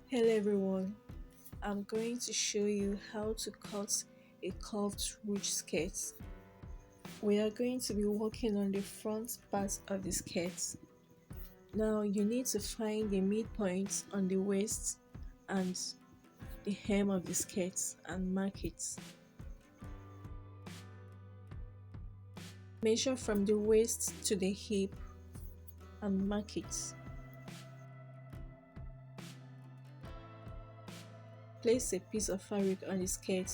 Hello everyone, I'm going to show you how to cut a curved ruche skirt. We are going to be working on the front part of the skirt. Now you need to find the midpoint on the waist and the hem of the skirt and mark it. Measure from the waist to the hip and mark it. Place a piece of fabric on the skirt.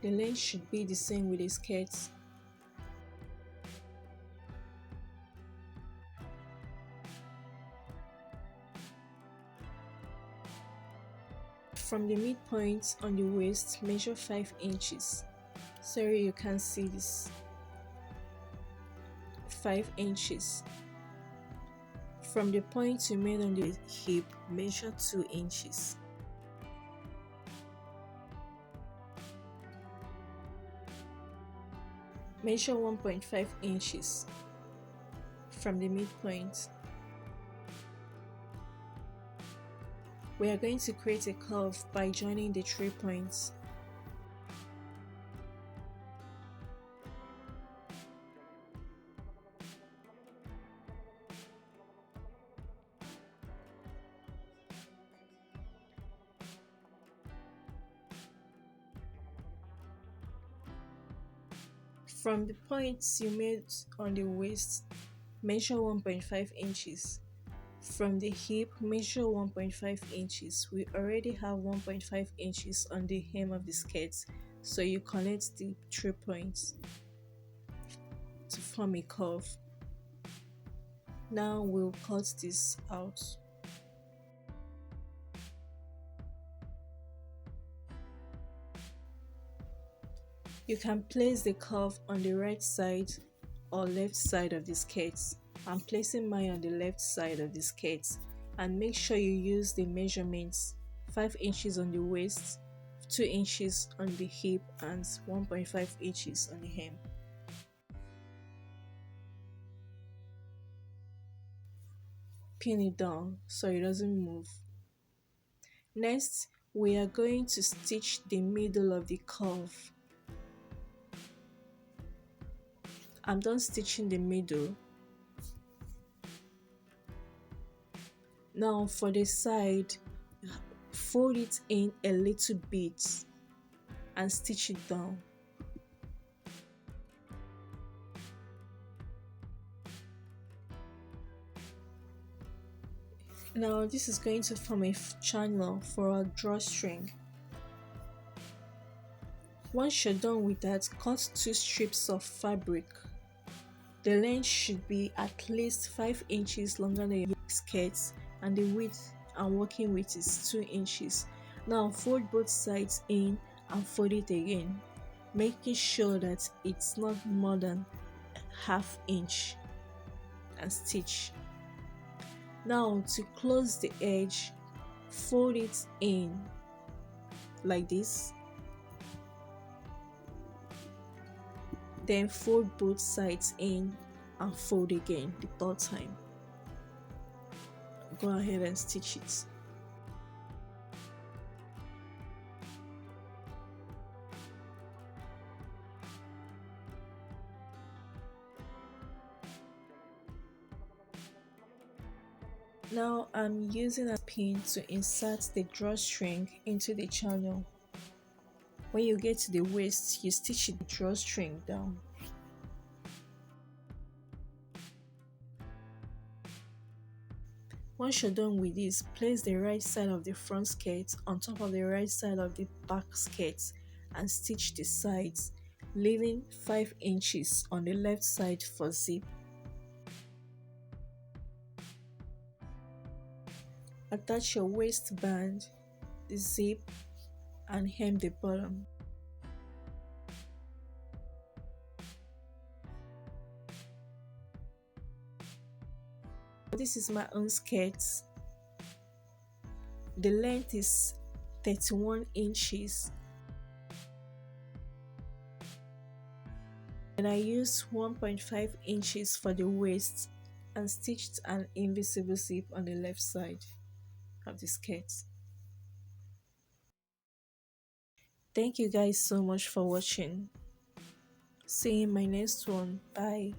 The length should be the same with the skirt. From the midpoint on the waist, measure 5 inches. Sorry you can't see this. 5 inches. From the point you made on the hip, measure 2 inches. Measure 1.5 inches from the midpoint. We are going to create a curve by joining the 3 points. From the points you made on the waist, measure 1.5 inches. From the hip, measure 1.5 inches. We already have 1.5 inches on the hem of the skirt, so you connect the 3 points to form a curve. Now we'll cut this out. You can place the curve on the right side or left side of the skirt. I'm placing mine on the left side of the skirt, and make sure you use the measurements: 5 inches on the waist, 2 inches on the hip, and 1.5 inches on the hem. Pin it down so it doesn't move. Next, we are going to stitch the middle of the curve. I'm done stitching the middle. Now for the side, fold it in a little bit and stitch it down. Now this is going to form a channel for our drawstring. Once you're done with that, cut 2 strips of fabric. The length should be at least 5 inches longer than your skirt, and the width I'm working with is 2 inches. Now fold both sides in and fold it again, making sure that it's not more than ½ inch, and stitch. Now to close the edge, fold it in like this, then fold both sides in and fold again the third time. Go ahead and stitch it. Now I'm using a pin to insert the drawstring into the channel. When you get to the waist, you stitch the drawstring down. Once you're done with this, place the right side of the front skirt on top of the right side of the back skirt and stitch the sides, leaving 5 inches on the left side for zip. Attach your waistband, the zip, and hem the bottom. This is my own skirt. The length is 31 inches. And I used 1.5 inches for the waist and stitched an invisible zip on the left side of the skirt. Thank you guys so much for watching. See you in my next one. Bye.